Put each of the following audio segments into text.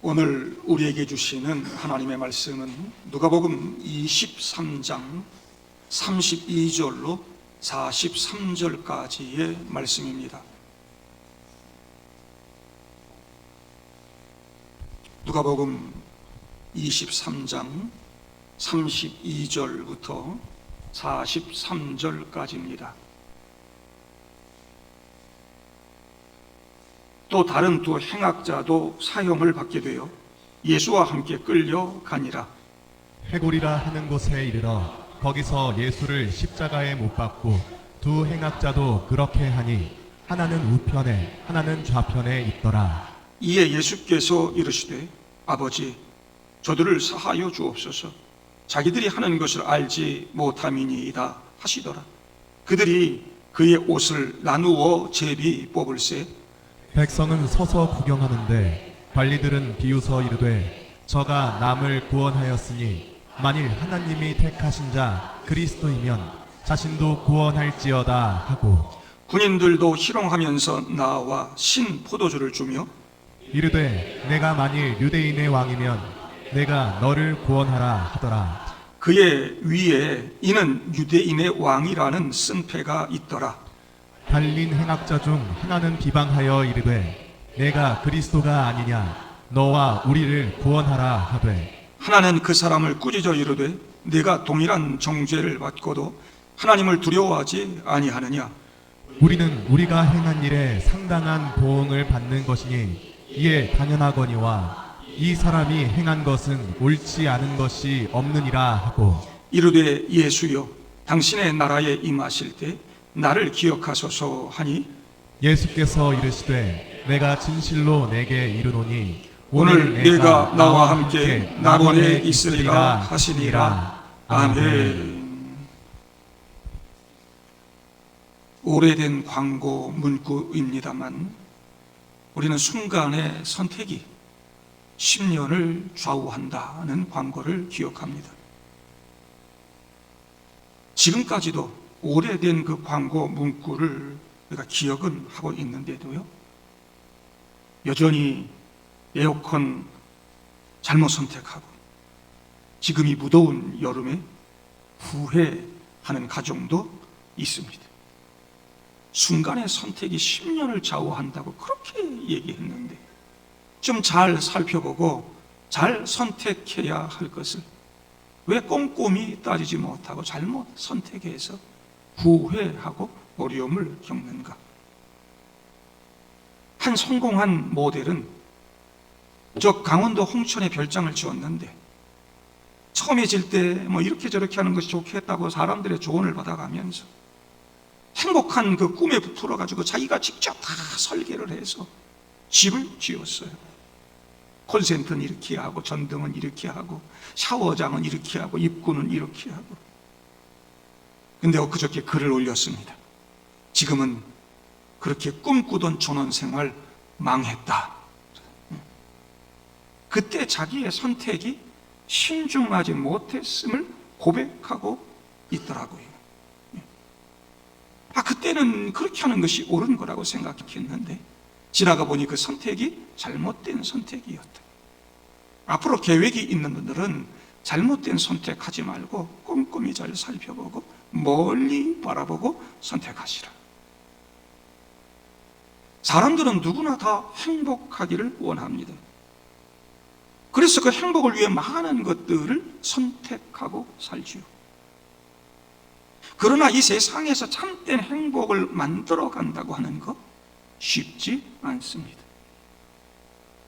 오늘 우리에게 주시는 하나님의 말씀은 누가복음 23장 32절로 43절까지의 말씀입니다. 누가복음 23장 32절부터 43절까지입니다. 또 다른 두 행악자도 사형을 받게 되어 예수와 함께 끌려가니라. 해골이라 하는 곳에 이르러 거기서 예수를 십자가에 못 박고 두 행악자도 그렇게 하니 하나는 우편에 하나는 좌편에 있더라. 이에 예수께서 이르시되 아버지 저들을 사하여 주옵소서. 자기들이 하는 것을 알지 못함이니이다 하시더라. 그들이 그의 옷을 나누어 제비 뽑을새 백성은 서서 구경하는데 관리들은 비웃어 이르되 저가 남을 구원하였으니 만일 하나님이 택하신 자 그리스도이면 자신도 구원할지어다 하고 군인들도 희롱하면서 나와 신 포도주를 주며 이르되 내가 만일 유대인의 왕이면 내가 너를 구원하라 하더라. 그의 위에 이는 유대인의 왕이라는 쓴패가 있더라. 달린 행악자 중 하나는 비방하여 이르되 내가 그리스도가 아니냐 너와 우리를 구원하라 하되 하나는 그 사람을 꾸짖어 이르되 네가 동일한 정죄를 받고도 하나님을 두려워하지 아니하느냐. 우리는 우리가 행한 일에 상당한 보응을 받는 것이니 이에 당연하거니와 이 사람이 행한 것은 옳지 않은 것이 없느니라 하고 이르되 예수여 당신의 나라에 임하실 때 나를 기억하소서 하니 예수께서 이르시되 내가 진실로 내게 이르노니 오늘 네가 나와 함께 낙원에 있으리라 하시니라. 아멘. 오래된 광고 문구입니다만 우리는 순간의 선택이 10년을 좌우한다는 광고를 기억합니다. 지금까지도 오래된 그 광고 문구를 우리가 기억은 하고 있는데도요, 여전히 에어컨 잘못 선택하고 지금 이 무더운 여름에 후회하는 가정도 있습니다. 순간의 선택이 10년을 좌우한다고 그렇게 얘기했는데 좀 잘 살펴보고 잘 선택해야 할 것을 왜 꼼꼼히 따지지 못하고 잘못 선택해서 후회하고 어려움을 겪는가? 한 성공한 모델은 저 강원도 홍천에 별장을 지었는데 처음에 질 때 뭐 이렇게 저렇게 하는 것이 좋겠다고 사람들의 조언을 받아가면서 행복한 그 꿈에 부풀어 가지고 자기가 직접 다 설계를 해서 집을 지었어요. 콘센트는 이렇게 하고 전등은 이렇게 하고 샤워장은 이렇게 하고 입구는 이렇게 하고. 근데 엊그저께 글을 올렸습니다. 지금은 그렇게 꿈꾸던 전원생활 망했다. 그때 자기의 선택이 신중하지 못했음을 고백하고 있더라고요. 그때는 그렇게 하는 것이 옳은 거라고 생각했는데 지나가 보니 그 선택이 잘못된 선택이었다. 앞으로 계획이 있는 분들은 잘못된 선택하지 말고 꼼꼼히 잘 살펴보고 멀리 바라보고 선택하시라. 사람들은 누구나 다 행복하기를 원합니다. 그래서 그 행복을 위해 많은 것들을 선택하고 살지요. 그러나 이 세상에서 참된 행복을 만들어 간다고 하는 것 쉽지 않습니다.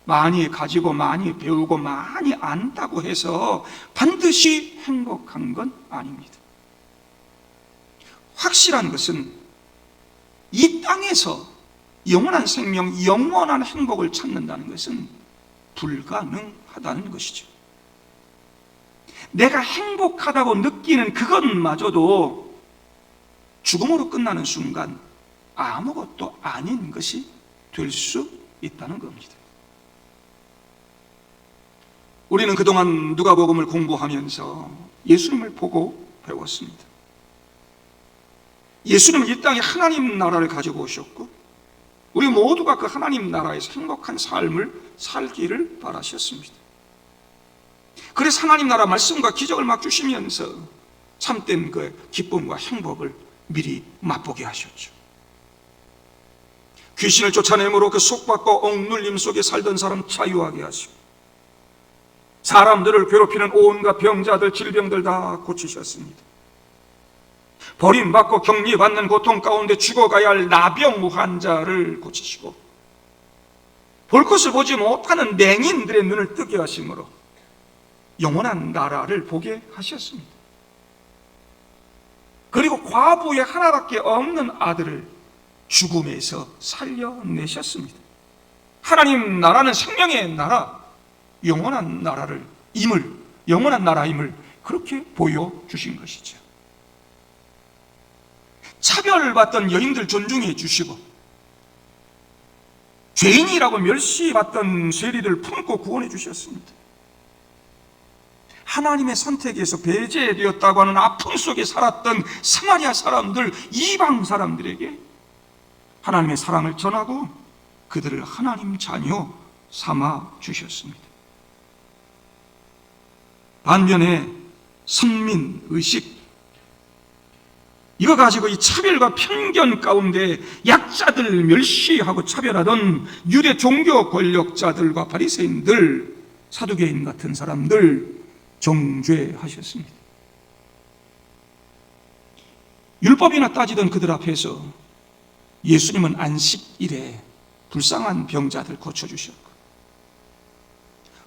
많이 가지고 많이 배우고 많이 안다고 해서 반드시 행복한 건 아닙니다. 확실한 것은 이 땅에서 영원한 생명, 영원한 행복을 찾는다는 것은 불가능하다는 것이죠. 내가 행복하다고 느끼는 그것마저도 죽음으로 끝나는 순간 아무것도 아닌 것이 될 수 있다는 겁니다. 우리는 그동안 누가복음을 공부하면서 예수님을 보고 배웠습니다. 예수님은 이 땅에 하나님 나라를 가지고 오셨고 우리 모두가 그 하나님 나라에서 행복한 삶을 살기를 바라셨습니다. 그래서 하나님 나라 말씀과 기적을 막 주시면서 참된 그 기쁨과 행복을 미리 맛보게 하셨죠. 귀신을 쫓아내므로 그 속박과 억눌림 속에 살던 사람 자유하게 하시고, 사람들을 괴롭히는 온갖 병자들, 질병들 다 고치셨습니다. 버림받고 격리받는 고통 가운데 죽어가야 할 나병 환자를 고치시고, 볼 것을 보지 못하는 맹인들의 눈을 뜨게 하심으로 영원한 나라를 보게 하셨습니다. 그리고 과부의 하나밖에 없는 아들을 죽음에서 살려내셨습니다. 하나님 나라는 생명의 나라, 영원한 나라임을 그렇게 보여주신 것이죠. 차별받던 여인들 존중해 주시고, 죄인이라고 멸시받던 세리들 품고 구원해 주셨습니다. 하나님의 선택에서 배제되었다고 하는 아픔 속에 살았던 사마리아 사람들, 이방 사람들에게 하나님의 사랑을 전하고 그들을 하나님 자녀 삼아 주셨습니다. 반면에 선민의식, 이거 가지고 이 차별과 편견 가운데 약자들 멸시하고 차별하던 유대 종교 권력자들과 바리새인들, 사두개인 같은 사람들 정죄하셨습니다. 율법이나 따지던 그들 앞에서 예수님은 안식일에 불쌍한 병자들 고쳐주셨고,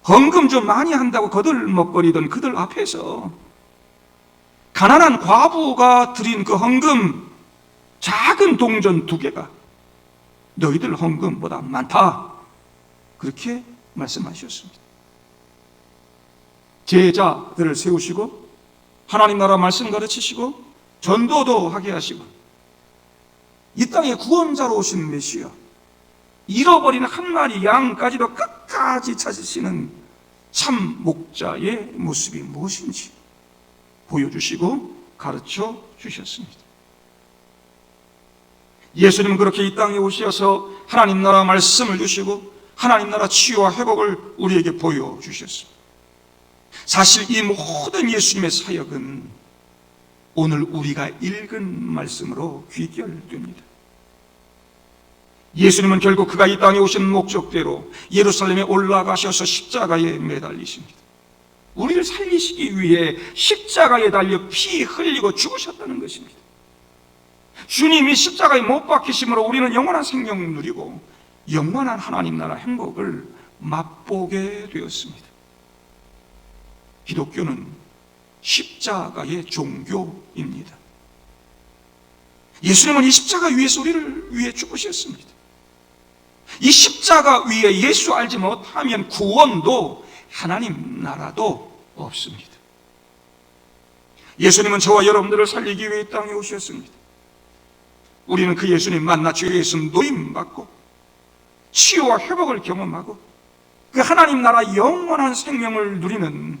헌금 좀 많이 한다고 거들먹거리던 그들 앞에서 가난한 과부가 드린 그 헌금, 작은 동전 2개가 너희들 헌금보다 많다, 그렇게 말씀하셨습니다. 제자들을 세우시고 하나님 나라 말씀 가르치시고 전도도 하게 하시고, 이 땅에 구원자로 오신 메시아, 잃어버린 한 마리 양까지도 끝까지 찾으시는 참 목자의 모습이 무엇인지 보여주시고 가르쳐 주셨습니다. 예수님은 그렇게 이 땅에 오셔서 하나님 나라 말씀을 주시고 하나님 나라 치유와 회복을 우리에게 보여주셨습니다. 사실 이 모든 예수님의 사역은 오늘 우리가 읽은 말씀으로 귀결됩니다. 예수님은 결국 그가 이 땅에 오신 목적대로 예루살렘에 올라가셔서 십자가에 매달리십니다. 우리를 살리시기 위해 십자가에 달려 피 흘리고 죽으셨다는 것입니다. 주님이 십자가에 못 박히심으로 우리는 영원한 생명을 누리고 영원한 하나님 나라 행복을 맛보게 되었습니다. 기독교는 십자가의 종교입니다. 예수님은 이 십자가 위에서 우리를 위해 죽으셨습니다. 이 십자가 위에 예수 알지 못하면 구원도 하나님 나라도 없습니다. 예수님은 저와 여러분들을 살리기 위해 이 땅에 오셨습니다. 우리는 그 예수님 만나 죄에서 노임받고 치유와 회복을 경험하고 그 하나님 나라 영원한 생명을 누리는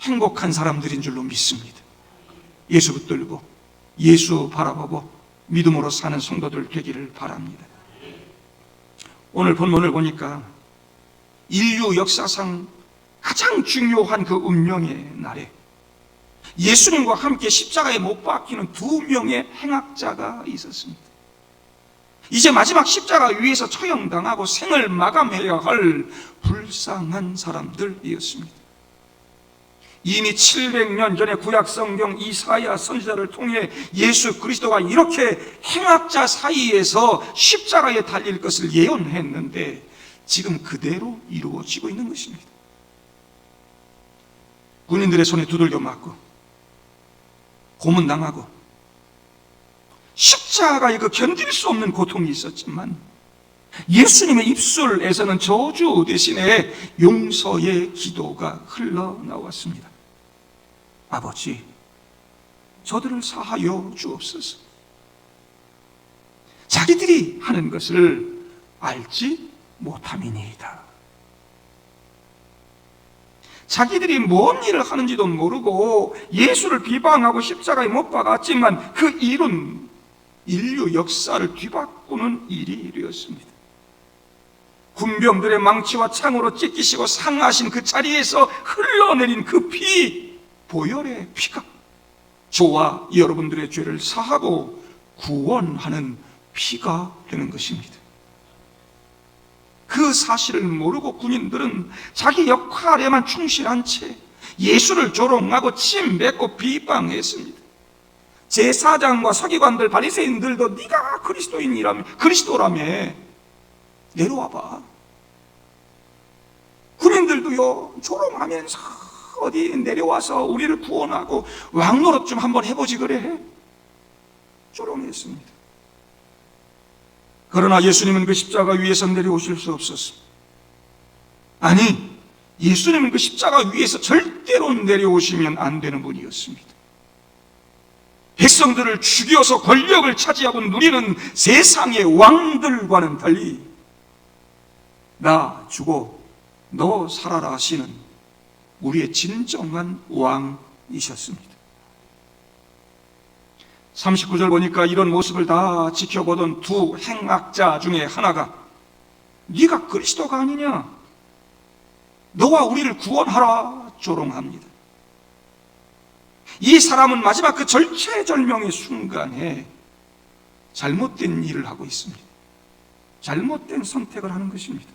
행복한 사람들인 줄로 믿습니다. 예수 붙들고 예수 바라보고 믿음으로 사는 성도들 되기를 바랍니다. 오늘 본문을 보니까 인류 역사상 가장 중요한 그 운명의 날에 예수님과 함께 십자가에 못 박히는 2명의 행악자가 있었습니다. 이제 마지막 십자가 위에서 처형당하고 생을 마감해야 할 불쌍한 사람들이었습니다. 이미 700년 전에 구약성경 이사야 선지자를 통해 예수 그리스도가 이렇게 행악자 사이에서 십자가에 달릴 것을 예언했는데 지금 그대로 이루어지고 있는 것입니다. 군인들의 손에 두들겨 맞고 고문당하고 십자가에 그 견딜 수 없는 고통이 있었지만 예수님의 입술에서는 저주 대신에 용서의 기도가 흘러나왔습니다. 아버지, 저들을 사하여 주옵소서. 자기들이 하는 것을 알지 못함이니이다. 자기들이 뭔 일을 하는지도 모르고 예수를 비방하고 십자가에 못 박았지만 그 일은 인류 역사를 뒤바꾸는 일이 되었습니다. 군병들의 망치와 창으로 찢기시고 상하신 그 자리에서 흘러내린 그 피, 보혈의 피가 저와 여러분들의 죄를 사하고 구원하는 피가 되는 것입니다. 그 사실을 모르고 군인들은 자기 역할에만 충실한 채 예수를 조롱하고 침 뱉고 비방했습니다. 제사장과 서기관들, 바리새인들도 네가 그리스도라며 내려와봐. 군인들도요, 조롱하면서 어디 내려와서 우리를 구원하고 왕노릇 좀 한번 해보지 그래? 조롱했습니다. 그러나 예수님은 그 십자가 위에서 내려오실 수 없었습니다. 아니, 예수님은 그 십자가 위에서 절대로 내려오시면 안 되는 분이었습니다. 백성들을 죽여서 권력을 차지하고 누리는 세상의 왕들과는 달리 나 죽어 너 살아라 하시는 우리의 진정한 왕이셨습니다. 39절 보니까 이런 모습을 다 지켜보던 두 행악자 중에 하나가 네가 그리스도가 아니냐? 너와 우리를 구원하라 조롱합니다. 이 사람은 마지막 그 절체절명의 순간에 잘못된 일을 하고 있습니다. 잘못된 선택을 하는 것입니다.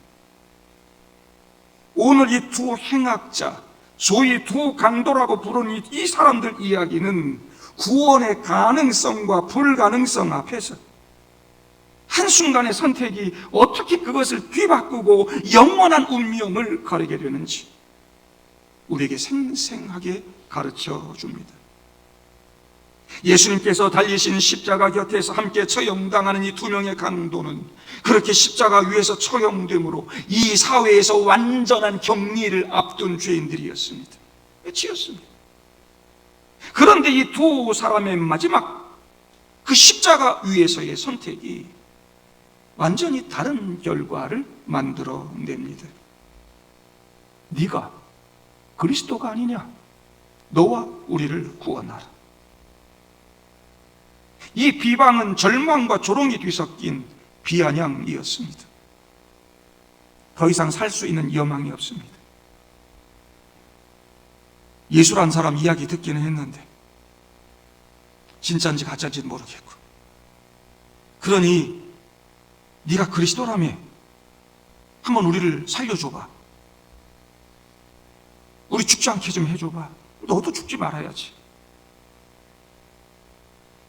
오늘 이 두 행악자, 소위 두 강도라고 부르는 이 사람들 이야기는 구원의 가능성과 불가능성 앞에서 한순간의 선택이 어떻게 그것을 뒤바꾸고 영원한 운명을 가리게 되는지 우리에게 생생하게 가르쳐 줍니다. 예수님께서 달리신 십자가 곁에서 함께 처형당하는 이 두 명의 강도는 그렇게 십자가 위에서 처형됨으로 이 사회에서 완전한 격리를 앞둔 죄인들이었습니다. 끝이었습니다. 그런데 이 두 사람의 마지막 그 십자가 위에서의 선택이 완전히 다른 결과를 만들어냅니다. 네가 그리스도가 아니냐? 너와 우리를 구원하라. 이 비방은 절망과 조롱이 뒤섞인 비아냥이었습니다. 더 이상 살 수 있는 여망이 없습니다. 예수란 사람 이야기 듣기는 했는데 진짜인지 가짜인지 모르겠고, 그러니 네가 그리스도라며 한번 우리를 살려줘봐. 우리 죽지 않게 좀 해줘봐. 너도 죽지 말아야지.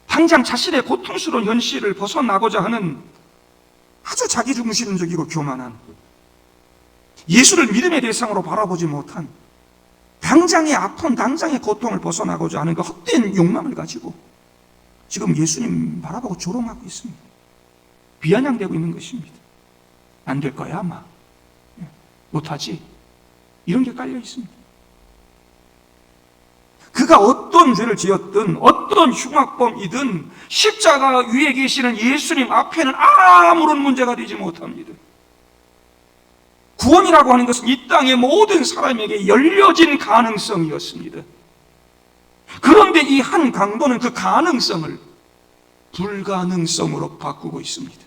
당장 자신의 고통스러운 현실을 벗어나고자 하는 아주 자기중심적이고 교만한, 예수를 믿음의 대상으로 바라보지 못한, 당장의 아픔, 당장의 고통을 벗어나고자 하는 그 헛된 욕망을 가지고 지금 예수님 바라보고 조롱하고 있습니다. 비아냥대고 있는 것입니다. 안 될 거야 아마. 못하지. 이런 게 깔려 있습니다. 그가 어떤 죄를 지었든 어떤 흉악범이든 십자가 위에 계시는 예수님 앞에는 아무런 문제가 되지 못합니다. 구원이라고 하는 것은 이 땅의 모든 사람에게 열려진 가능성이었습니다. 그런데 이 한 강도는 그 가능성을 불가능성으로 바꾸고 있습니다.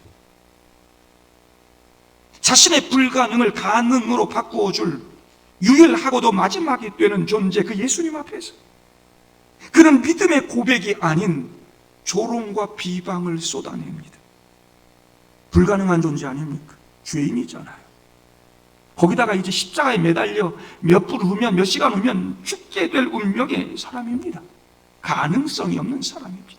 자신의 불가능을 가능으로 바꾸어줄 유일하고도 마지막이 되는 존재, 그 예수님 앞에서 그는 믿음의 고백이 아닌 조롱과 비방을 쏟아냅니다. 불가능한 존재 아닙니까? 죄인이잖아요. 거기다가 이제 십자가에 매달려 몇 분 후면, 몇 시간 후면 죽게 될 운명의 사람입니다. 가능성이 없는 사람입니다.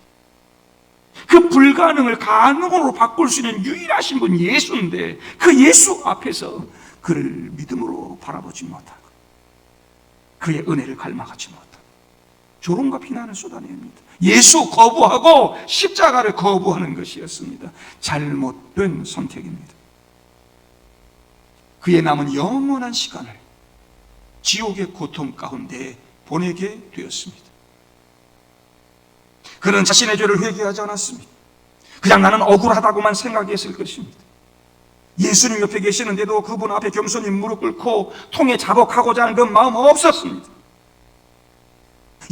그 불가능을 가능으로 바꿀 수 있는 유일하신 분 예수인데 그 예수 앞에서 그를 믿음으로 바라보지 못하고 그의 은혜를 갈망하지 못하고 조롱과 비난을 쏟아냅니다. 예수 거부하고 십자가를 거부하는 것이었습니다. 잘못된 선택입니다. 그의 남은 영원한 시간을 지옥의 고통 가운데 보내게 되었습니다. 그는 자신의 죄를 회개하지 않았습니다. 그냥 나는 억울하다고만 생각했을 것입니다. 예수님 옆에 계시는데도 그분 앞에 겸손히 무릎 꿇고 통에 자복하고자 하는 그 마음 없었습니다.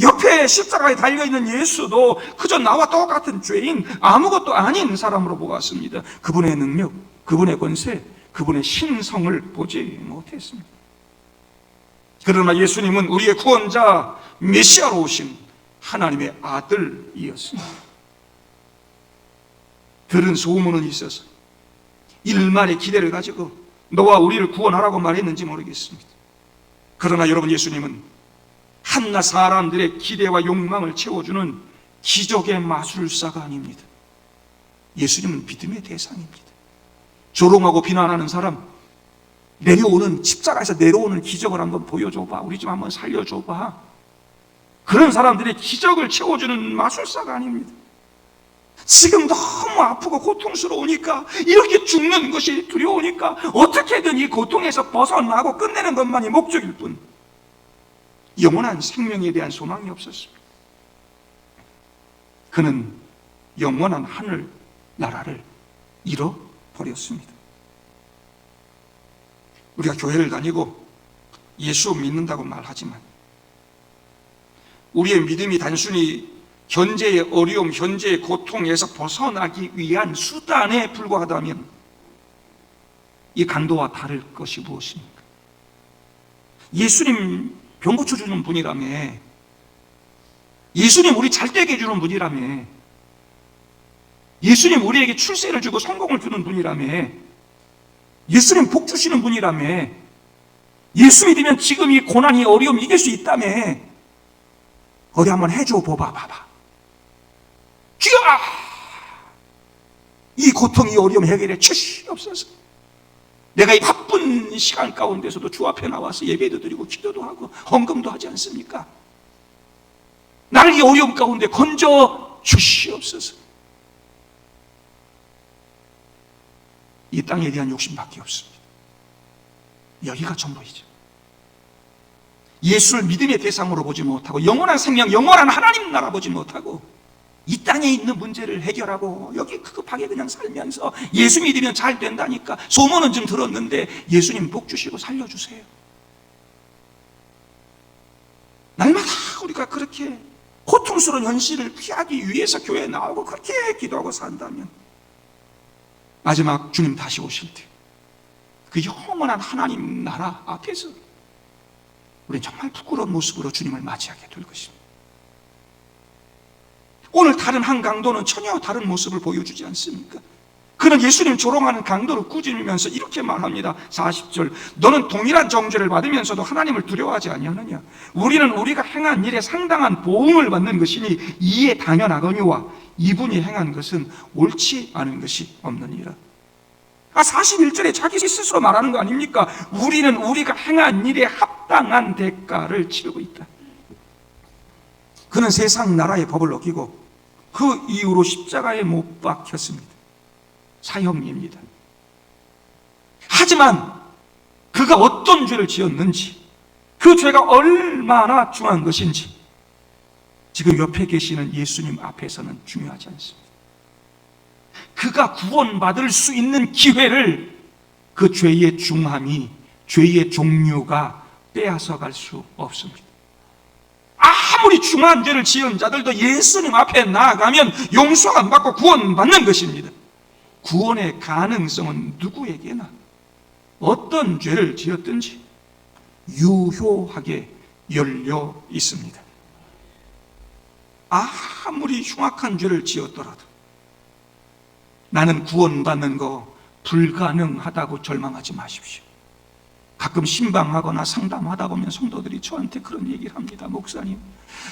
옆에 십자가에 달려있는 예수도 그저 나와 똑같은 죄인, 아무것도 아닌 사람으로 보았습니다. 그분의 능력, 그분의 권세, 그분의 신성을 보지 못했습니다. 그러나 예수님은 우리의 구원자 메시아로 오신 하나님의 아들이었습니다. 들은 소문은 있어서 일말의 기대를 가지고 너와 우리를 구원하라고 말했는지 모르겠습니다. 그러나 여러분, 예수님은 한낱 사람들의 기대와 욕망을 채워주는 기적의 마술사가 아닙니다. 예수님은 믿음의 대상입니다. 조롱하고 비난하는 사람, 내려오는, 십자가에서 내려오는 기적을 한번 보여줘봐, 우리 좀 한번 살려줘봐, 그런 사람들의 기적을 채워주는 마술사가 아닙니다. 지금 너무 아프고 고통스러우니까, 이렇게 죽는 것이 두려우니까 어떻게든 이 고통에서 벗어나고 끝내는 것만이 목적일 뿐 영원한 생명에 대한 소망이 없었습니다. 그는 영원한 하늘 나라를 잃어버렸습니다. 우리가 교회를 다니고 예수 믿는다고 말하지만 우리의 믿음이 단순히 현재의 어려움, 현재의 고통에서 벗어나기 위한 수단에 불과하다면 이 강도와 다를 것이 무엇입니까? 예수님 병 고쳐주는 분이라며, 예수님 우리 잘 되게 해주는 분이라며, 예수님 우리에게 출세를 주고 성공을 주는 분이라며, 예수님 복 주시는 분이라며, 예수 믿으면 지금 이 고난, 이 어려움 이길 수 있다며, 어디 한번 해줘 봐봐. 주여! 이 고통, 이 어려움 해결해 주시옵소서. 내가 이 바쁜 시간 가운데서도 주 앞에 나와서 예배도 드리고 기도도 하고 헌금도 하지 않습니까? 나를 이 어려움 가운데 건져 주시옵소서. 이 땅에 대한 욕심밖에 없습니다. 여기가 전부이죠. 예수를 믿음의 대상으로 보지 못하고 영원한 생명, 영원한 하나님 나라 보지 못하고 이 땅에 있는 문제를 해결하고 여기 급하게 그냥 살면서 예수 믿으면 잘 된다니까 소문은 좀 들었는데 예수님 복 주시고 살려주세요. 날마다 우리가 그렇게 고통스러운 현실을 피하기 위해서 교회에 나오고 그렇게 기도하고 산다면 마지막 주님 다시 오실 때 그 영원한 하나님 나라 앞에서 우리는 정말 부끄러운 모습으로 주님을 맞이하게 될 것입니다. 오늘 다른 한 강도는 전혀 다른 모습을 보여주지 않습니까? 그는 예수님 조롱하는 강도를 꾸짖으면서 이렇게 말합니다. 40절, 너는 동일한 정죄를 받으면서도 하나님을 두려워하지 아니하느냐? 우리는 우리가 행한 일에 상당한 보응을 받는 것이니 이에 당연하거니와 이분이 행한 것은 옳지 않은 것이 없느니라. 41절에 자기 스스로 말하는 거 아닙니까? 우리는 우리가 행한 일에 합당한 대가를 치르고 있다. 그는 세상 나라의 법을 어기고 그 이후로 십자가에 못 박혔습니다. 사형입니다. 하지만 그가 어떤 죄를 지었는지, 그 죄가 얼마나 중한 것인지 지금 옆에 계시는 예수님 앞에서는 중요하지 않습니다. 그가 구원받을 수 있는 기회를 그 죄의 중함이, 죄의 종류가 빼앗아갈 수 없습니다. 아무리 중한 죄를 지은 자들도 예수님 앞에 나아가면 용서 안 받고 구원받는 것입니다. 구원의 가능성은 누구에게나 어떤 죄를 지었든지 유효하게 열려 있습니다. 아무리 흉악한 죄를 지었더라도 나는 구원받는 거 불가능하다고 절망하지 마십시오. 가끔 신방하거나 상담하다 보면 성도들이 저한테 그런 얘기를 합니다. 목사님,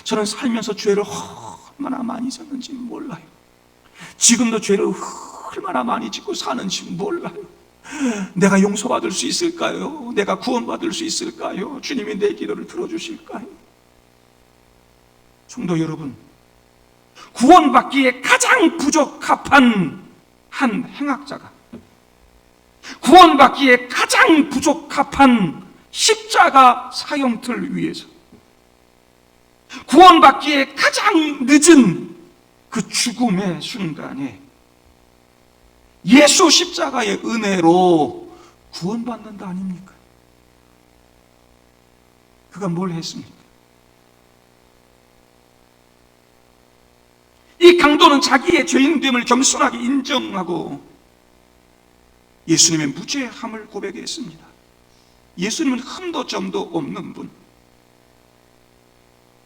저는 살면서 죄를 얼마나 많이 졌는지 몰라요. 지금도 죄를 얼마나 많이 짓고 사는지 몰라요. 내가 용서받을 수 있을까요? 내가 구원받을 수 있을까요? 주님이 내 기도를 들어주실까요? 성도 여러분, 구원받기에 가장 부적합한 한 행악자가, 구원받기에 가장 부적합한 십자가 사형틀 위에서, 구원받기에 가장 늦은 그 죽음의 순간에 예수 십자가의 은혜로 구원받는다 아닙니까? 그가 뭘 했습니까? 이 강도는 자기의 죄인됨을 겸손하게 인정하고 예수님의 무죄함을 고백했습니다. 예수님은 흠도 점도 없는 분,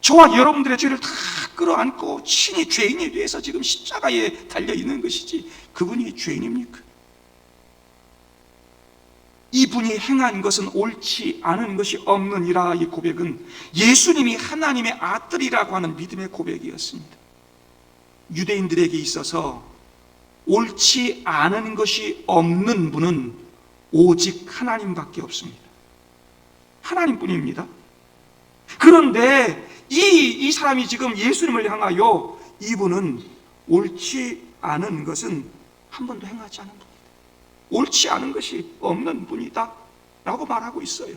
저와 여러분들의 죄를 다 끌어안고 친히 죄인이 돼서 지금 십자가에 달려있는 것이지 그분이 죄인입니까? 이분이 행한 것은 옳지 않은 것이 없느니라. 이 고백은 예수님이 하나님의 아들이라고 하는 믿음의 고백이었습니다. 유대인들에게 있어서 옳지 않은 것이 없는 분은 오직 하나님밖에 없습니다. 하나님뿐입니다. 그런데 이 사람이 지금 예수님을 향하여 이분은 옳지 않은 것은 한 번도 행하지 않은 분이다, 옳지 않은 것이 없는 분이다 라고 말하고 있어요.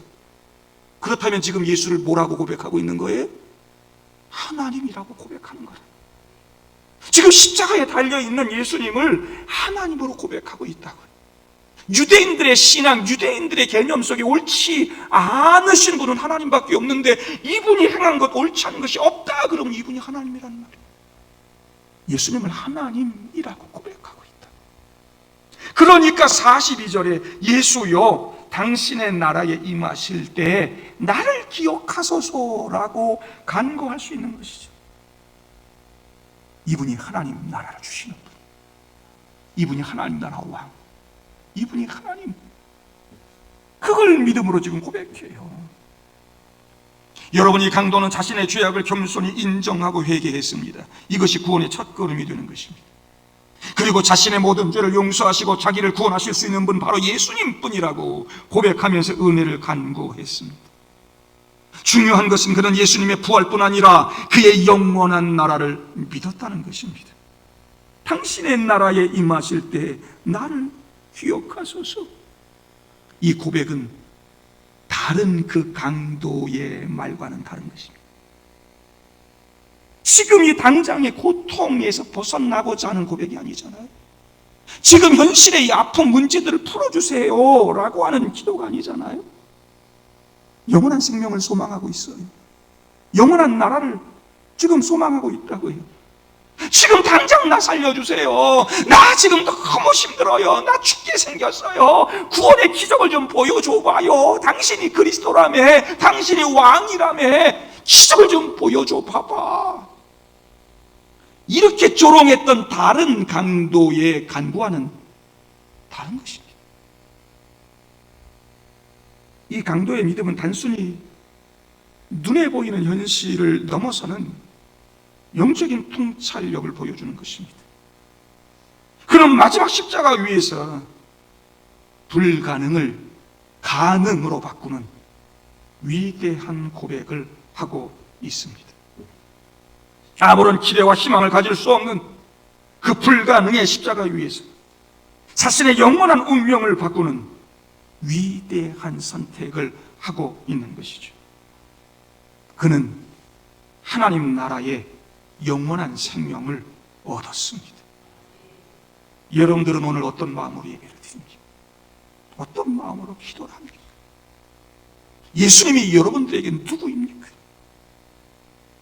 그렇다면 지금 예수를 뭐라고 고백하고 있는 거예요? 하나님이라고 고백하는 거예요. 지금 십자가에 달려있는 예수님을 하나님으로 고백하고 있다고요. 유대인들의 신앙, 유대인들의 개념 속에 옳지 않으신 분은 하나님밖에 없는데 이분이 행한 것, 옳지 않은 것이 없다 그러면 이분이 하나님이라는 말이에요. 예수님을 하나님이라고 고백하고 있다. 그러니까 42절에 예수여 당신의 나라에 임하실 때 나를 기억하소서라고 간구할 수 있는 것이죠. 이분이 하나님 나라를 주시는 분, 이분이 하나님 나라 왕, 이분이 하나님, 그걸 믿음으로 지금 고백해요. 여러분, 이 강도는 자신의 죄악을 겸손히 인정하고 회개했습니다. 이것이 구원의 첫 걸음이 되는 것입니다. 그리고 자신의 모든 죄를 용서하시고 자기를 구원하실 수 있는 분 바로 예수님뿐이라고 고백하면서 은혜를 간구했습니다. 중요한 것은 그는 예수님의 부활뿐 아니라 그의 영원한 나라를 믿었다는 것입니다. 당신의 나라에 임하실 때 나를 기억하소서. 이 고백은 다른 그 강도의 말과는 다른 것입니다. 지금 이 당장의 고통에서 벗어나고자 하는 고백이 아니잖아요. 지금 현실의 이 아픈 문제들을 풀어주세요 라고 하는 기도가 아니잖아요. 영원한 생명을 소망하고 있어요. 영원한 나라를 지금 소망하고 있다고요. 지금 당장 나 살려주세요. 나 지금 너무 힘들어요. 나 죽게 생겼어요. 구원의 기적을 좀 보여줘봐요. 당신이 그리스도라며, 당신이 왕이라며, 기적을 좀 보여줘 봐봐. 이렇게 조롱했던 다른 강도의 간구와는 다른 것입니다. 이 강도의 믿음은 단순히 눈에 보이는 현실을 넘어서는 영적인 통찰력을 보여주는 것입니다. 그럼 마지막 십자가 위에서 불가능을 가능으로 바꾸는 위대한 고백을 하고 있습니다. 아무런 기대와 희망을 가질 수 없는 그 불가능의 십자가 위에서 자신의 영원한 운명을 바꾸는 위대한 선택을 하고 있는 것이죠. 그는 하나님 나라의 영원한 생명을 얻었습니다. 여러분들은 오늘 어떤 마음으로 예배를 드립니까? 어떤 마음으로 기도를 합니까? 예수님이 여러분들에게 누구입니까?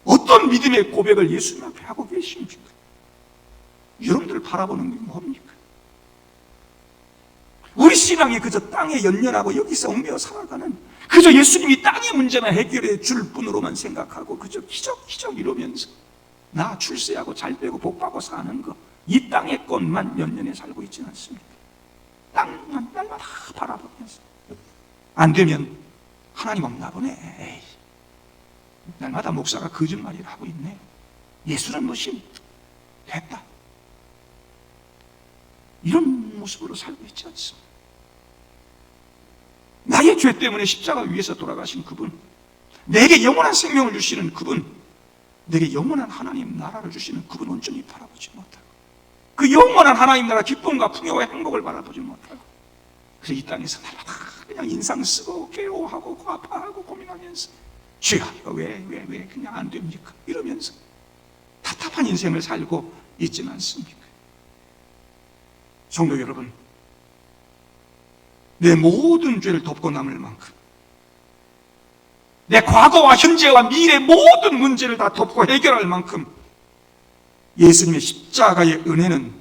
어떤 믿음의 고백을 예수님 앞에 하고 계십니까? 여러분들을 바라보는 게 뭡니까? 우리 신앙이 그저 땅에 연연하고 여기서 얽매여 살아가는, 그저 예수님이 땅의 문제만 해결해 줄 뿐으로만 생각하고 그저 기적 이러면서 나 출세하고 잘 되고 복받고 사는 거, 이 땅의 것만 연연해 살고 있지는 않습니다. 땅만 날마다 바라보면서 안 되면 하나님 없나 보네, 에이, 날마다 목사가 거짓말을 하고 있네, 예수는 무심, 됐다, 이런 모습으로 살고 있지 않습니다. 나의 죄 때문에 십자가 위에서 돌아가신 그분, 내게 영원한 생명을 주시는 그분, 내게 영원한 하나님 나라를 주시는 그분 온전히 바라보지 못하고, 그 영원한 하나님 나라 기쁨과 풍요와 행복을 바라보지 못하고, 그래서 이 땅에서 날마다 그냥 인상 쓰고 괴로워하고 아파하고 고민하면서 주야 이거 왜 그냥 안 됩니까? 이러면서 답답한 인생을 살고 있지는 않습니까? 성도 여러분, 내 모든 죄를 덮고 남을 만큼, 내 과거와 현재와 미래의 모든 문제를 다 덮고 해결할 만큼 예수님의 십자가의 은혜는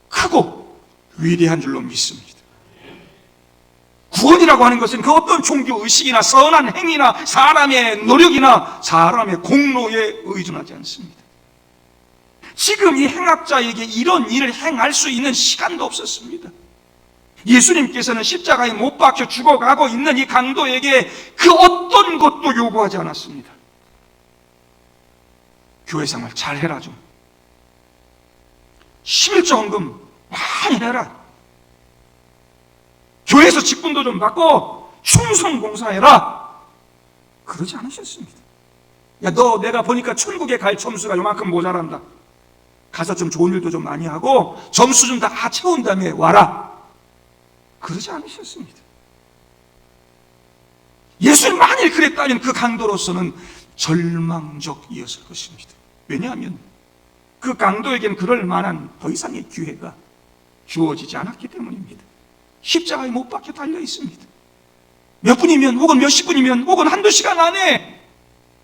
크고 위대한 줄로 믿습니다. 구원이라고 하는 것은 그 어떤 종교 의식이나 선한 행위나 사람의 노력이나 사람의 공로에 의존하지 않습니다. 지금 이 행악자에게 이런 일을 행할 수 있는 시간도 없었습니다. 예수님께서는 십자가에 못 박혀 죽어가고 있는 이 강도에게 그 어떤 것도 요구하지 않았습니다. 교회 생활 잘해라 좀. 11조 헌금 많이 내라. 교회에서 직분도 좀 받고 충성 봉사해라. 그러지 않으셨습니다. 야, 너 내가 보니까 천국에 갈 점수가 요만큼 모자란다. 가서 좀 좋은 일도 좀 많이 하고 점수 좀 다 채운 다음에 와라. 그러지 않으셨습니다. 예수님 만일 그랬다면 그 강도로서는 절망적이었을 것입니다. 왜냐하면 그 강도에겐 그럴 만한 더 이상의 기회가 주어지지 않았기 때문입니다. 십자가에 못 박혀 달려 있습니다. 몇 분이면 혹은 몇십 분이면 혹은 한두 시간 안에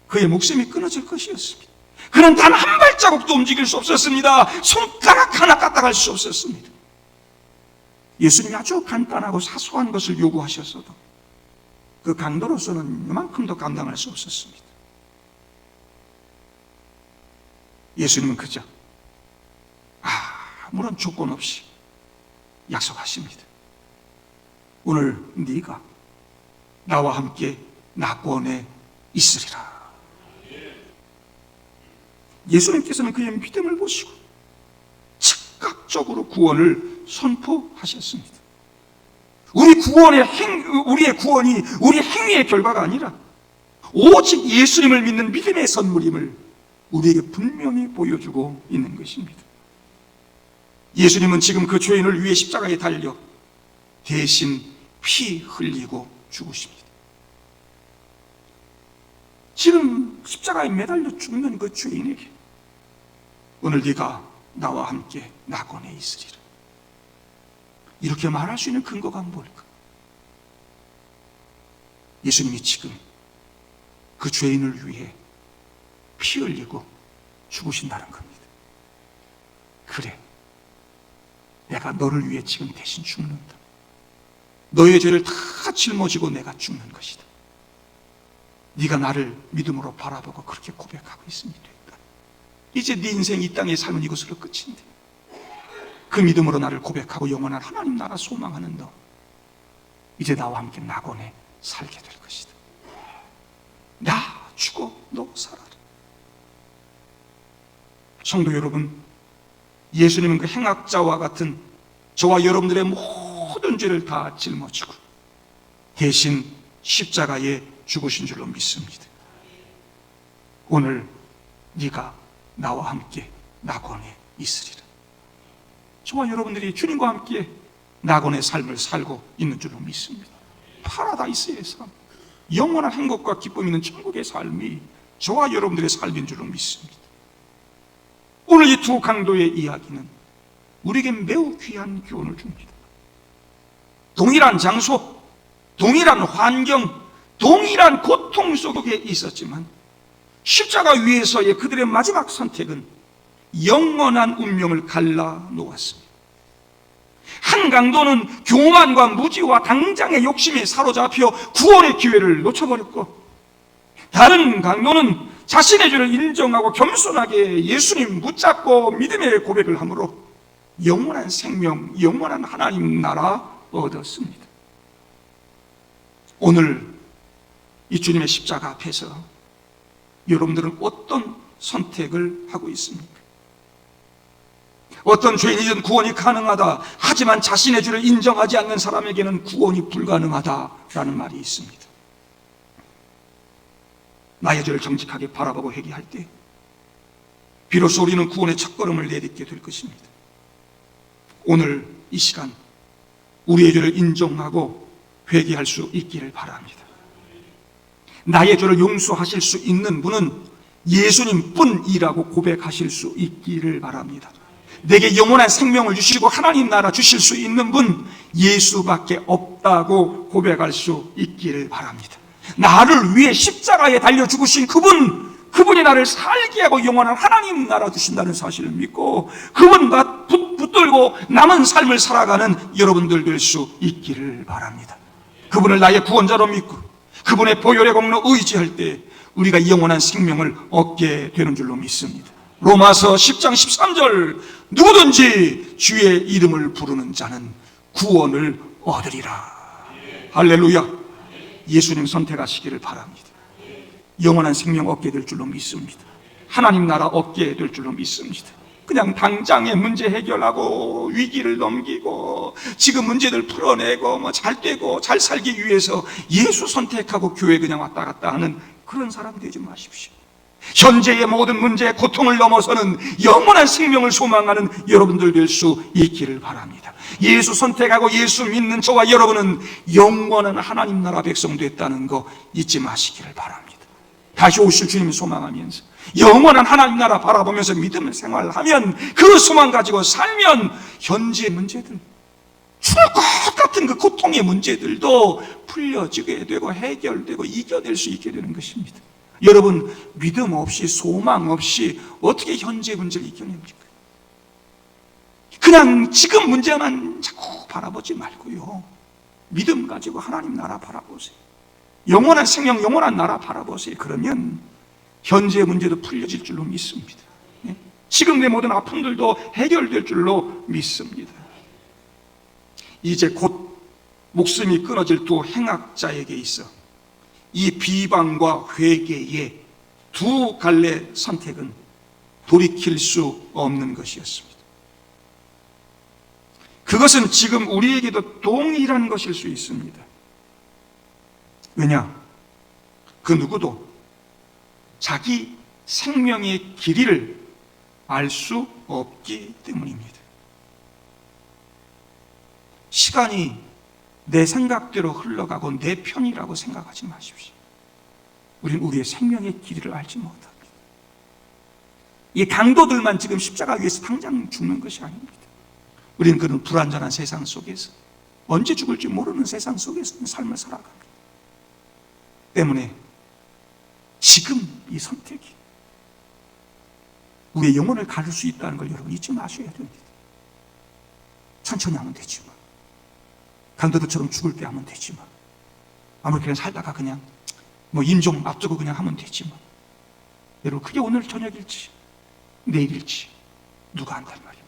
그의 목숨이 끊어질 것이었습니다. 그는 단 한 발자국도 움직일 수 없었습니다. 손가락 하나 까딱할 수 없었습니다. 예수님이 아주 간단하고 사소한 것을 요구하셨어도 그 강도로서는 이만큼도 감당할 수 없었습니다. 예수님은 그저 아무런 조건 없이 약속하십니다. 오늘 네가 나와 함께 낙원에 있으리라. 예수님께서는 그의 믿음을 보시고 즉각적으로 구원을 선포하셨습니다. 우리의 구원이 우리 행위의 결과가 아니라 오직 예수님을 믿는 믿음의 선물임을 우리에게 분명히 보여주고 있는 것입니다. 예수님은 지금 그 죄인을 위해 십자가에 달려 대신 피 흘리고 죽으십니다. 지금 십자가에 매달려 죽는 그 죄인에게 오늘 네가 나와 함께 낙원에 있으리라. 이렇게 말할 수 있는 근거가 뭘까? 예수님이 지금 그 죄인을 위해 피 흘리고 죽으신다는 겁니다. 그래, 내가 너를 위해 지금 대신 죽는다. 너의 죄를 다 짊어지고 내가 죽는 것이다. 네가 나를 믿음으로 바라보고 그렇게 고백하고 있으니까 이제 네 인생 이 땅의 삶은 이것으로 끝인데 그 믿음으로 나를 고백하고 영원한 하나님 나라 소망하는 너, 이제 나와 함께 낙원에 살게 될 것이다. 나 죽어 너 살아라. 성도 여러분, 예수님은 그 행악자와 같은 저와 여러분들의 모든 죄를 다 짊어지고 대신 십자가에 죽으신 줄로 믿습니다. 오늘 네가 나와 함께 낙원에 있으리라. 저와 여러분들이 주님과 함께 낙원의 삶을 살고 있는 줄로 믿습니다. 파라다이스의 삶, 영원한 행복과 기쁨이 있는 천국의 삶이 저와 여러분들의 삶인 줄로 믿습니다. 오늘 이 두 강도의 이야기는 우리에게 매우 귀한 교훈을 줍니다. 동일한 장소, 동일한 환경, 동일한 고통 속에 있었지만 십자가 위에서의 그들의 마지막 선택은 영원한 운명을 갈라 놓았습니다. 한 강도는 교만과 무지와 당장의 욕심에 사로잡혀 구원의 기회를 놓쳐버렸고, 다른 강도는 자신의 죄를 인정하고 겸손하게 예수님 붙잡고 믿음의 고백을 함으로 영원한 생명, 영원한 하나님 나라 얻었습니다. 오늘 이 주님의 십자가 앞에서 여러분들은 어떤 선택을 하고 있습니까? 어떤 죄인이든 구원이 가능하다, 하지만 자신의 죄를 인정하지 않는 사람에게는 구원이 불가능하다라는 말이 있습니다. 나의 죄를 정직하게 바라보고 회개할 때 비로소 우리는 구원의 첫걸음을 내딛게 될 것입니다. 오늘 이 시간 우리의 죄를 인정하고 회개할 수 있기를 바랍니다. 나의 죄를 용서하실 수 있는 분은 예수님뿐이라고 고백하실 수 있기를 바랍니다. 내게 영원한 생명을 주시고 하나님 나라 주실 수 있는 분 예수밖에 없다고 고백할 수 있기를 바랍니다. 나를 위해 십자가에 달려 죽으신 그분이 나를 살게 하고 영원한 하나님 나라 주신다는 사실을 믿고 그분과 붙들고 남은 삶을 살아가는 여러분들 될 수 있기를 바랍니다. 그분을 나의 구원자로 믿고 그분의 보혈의 공로 의지할 때 우리가 영원한 생명을 얻게 되는 줄로 믿습니다. 로마서 10장 13절 누구든지 주의 이름을 부르는 자는 구원을 얻으리라. 할렐루야. 예수님 선택하시기를 바랍니다. 영원한 생명 얻게 될 줄로 믿습니다. 하나님 나라 얻게 될 줄로 믿습니다. 그냥 당장의 문제 해결하고 위기를 넘기고 지금 문제들 풀어내고 잘 되고 잘 살기 위해서 예수 선택하고 교회 그냥 왔다 갔다 하는 그런 사람 되지 마십시오. 현재의 모든 문제, 고통을 넘어서는 영원한 생명을 소망하는 여러분들 될 수 있기를 바랍니다. 예수 선택하고 예수 믿는 저와 여러분은 영원한 하나님 나라 백성 됐다는 거 잊지 마시기를 바랍니다. 다시 오실 주님 소망하면서 영원한 하나님 나라 바라보면서 믿음을 생활하면 그 소망 가지고 살면 현재의 문제들, 죽을 것 같은 그 고통의 문제들도 풀려지게 되고 해결되고 이겨낼 수 있게 되는 것입니다. 여러분, 믿음 없이 소망 없이 어떻게 현재 문제를 이겨냅니까? 그냥 지금 문제만 자꾸 바라보지 말고요, 믿음 가지고 하나님 나라 바라보세요. 영원한 생명, 영원한 나라 바라보세요. 그러면 현재의 문제도 풀려질 줄로 믿습니다. 지금 내 모든 아픔들도 해결될 줄로 믿습니다. 이제 곧 목숨이 끊어질 두 행악자에게 있어 이 비방과 회개의 두 갈래 선택은 돌이킬 수 없는 것이었습니다. 그것은 지금 우리에게도 동일한 것일 수 있습니다. 왜냐? 그 누구도 자기 생명의 길이를 알 수 없기 때문입니다. 시간이 내 생각대로 흘러가고 내 편이라고 생각하지 마십시오. 우리는 우리의 생명의 길이를 알지 못합니다. 이 강도들만 지금 십자가 위에서 당장 죽는 것이 아닙니다. 우리는 그런 불완전한 세상 속에서 언제 죽을지 모르는 세상 속에서 삶을 살아갑니다. 때문에 지금 이 선택이 우리의 영혼을 가를 수 있다는 걸 여러분 잊지 마셔야 됩니다. 천천히 하면 되지만, 강도들처럼 죽을 때 하면 되지만, 아무렇게나 살다가 그냥 임종 앞두고 그냥 하면 되지만, 여러분 그게 오늘 저녁일지 내일일지 누가 안단 말입니다.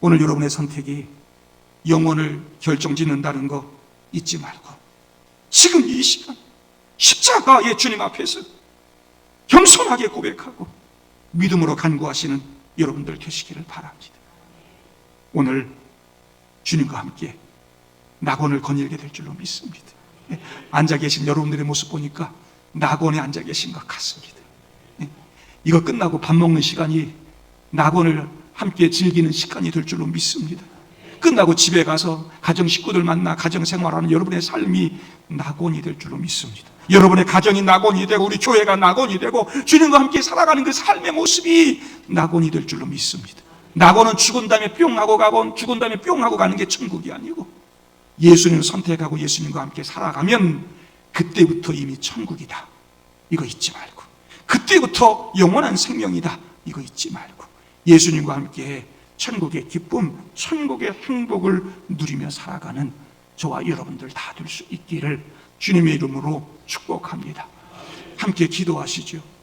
오늘 여러분의 선택이 영혼을 결정짓는다는 거 잊지 말고 지금 이 시간 십자가의 주님 앞에서 겸손하게 고백하고 믿음으로 간구하시는 여러분들 되시기를 바랍니다. 오늘 주님과 함께 낙원을 거닐게 될 줄로 믿습니다. 앉아 계신 여러분들의 모습 보니까 낙원에 앉아 계신 것 같습니다. 이거 끝나고 밥 먹는 시간이 낙원을 함께 즐기는 시간이 될 줄로 믿습니다. 끝나고 집에 가서 가정 식구들 만나 가정 생활하는 여러분의 삶이 낙원이 될 줄로 믿습니다. 여러분의 가정이 낙원이 되고 우리 교회가 낙원이 되고 주님과 함께 살아가는 그 삶의 모습이 낙원이 될 줄로 믿습니다. 낙원은 죽은 다음에 뿅 하고 가고 죽은 다음에 뿅 하고 가는 게 천국이 아니고 예수님을 선택하고 예수님과 함께 살아가면 그때부터 이미 천국이다. 이거 잊지 말고 그때부터 영원한 생명이다. 이거 잊지 말고 예수님과 함께 천국의 기쁨, 천국의 행복을 누리며 살아가는 저와 여러분들 다 될 수 있기를 주님의 이름으로 축복합니다. 함께 기도하시죠.